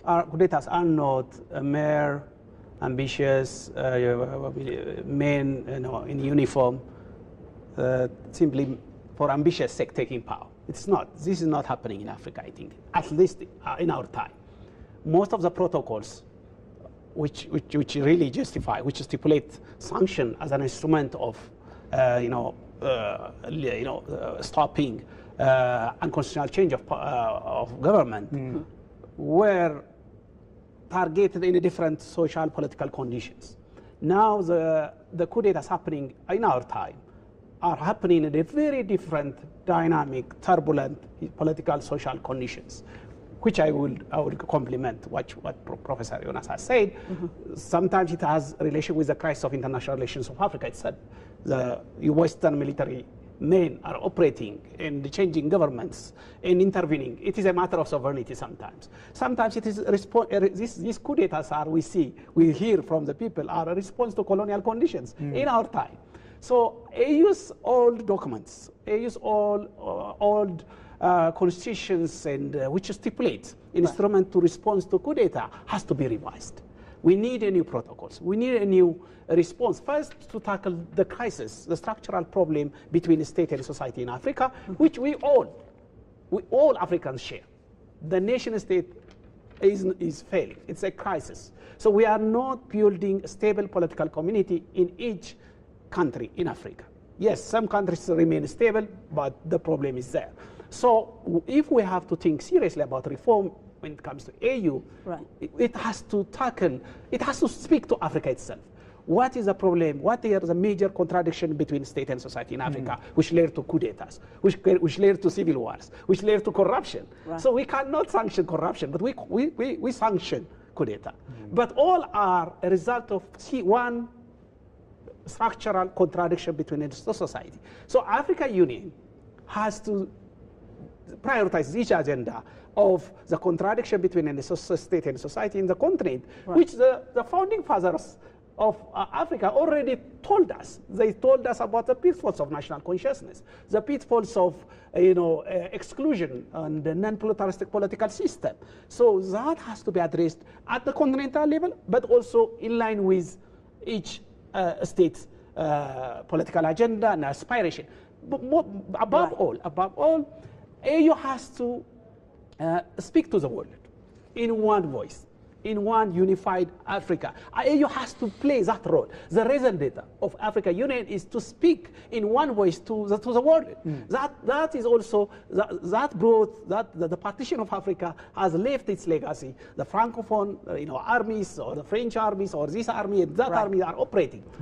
coup d'etats are not mere ambitious men, in uniform, simply for ambitious sake taking power. It's not. This is not happening in Africa, I think, at least in our time. Most of the protocols which really justify, which stipulate sanction as an instrument of, stopping unconstitutional change of government, were targeted in different social political conditions. Now the coup d'etats happening in our time are happening in a very different, dynamic, turbulent political social conditions, which I would compliment what Professor Jonas has said. Sometimes it has relation with the crisis of international relations of Africa itself. The Western military men are operating and changing governments and intervening. It is a matter of sovereignty sometimes. Sometimes it is these coup d'etats we hear from the people are a response to colonial conditions in our time. So AU's old documents, AU's old constitutions, and which stipulate instrument to respond to coup d'etat has to be revised. We need a new protocols. We need a new response. First, to tackle the crisis, the structural problem between state and society in Africa, which we all Africans share. The nation state is failing. It's a crisis. So we are not building a stable political community in each country in Africa. Yes, some countries remain stable, but the problem is there. So if we have to think seriously about reform when it comes to AU, it has to speak to Africa itself. What is the problem? What are the major contradictions between state and society in Africa, which led to coup d'etats, which led to civil wars, which led to corruption? So we cannot sanction corruption, but we sanction coup d'etat. But all are a result of one structural contradiction between the society. So African Union has to prioritize each agenda of the contradiction between the state and society in the continent, which the founding fathers of Africa already told us. They told us about the pitfalls of national consciousness, the pitfalls of exclusion and the non-pluralistic political system. So that has to be addressed at the continental level, but also in line with each state's political agenda and aspiration. But above all, AU has to speak to the world in one voice, in one unified Africa. AU has to play that role. The representative of African Union is to speak in one voice to the world. That is also the partition of Africa has left its legacy. The Francophone armies or the French armies or this army and that army are operating.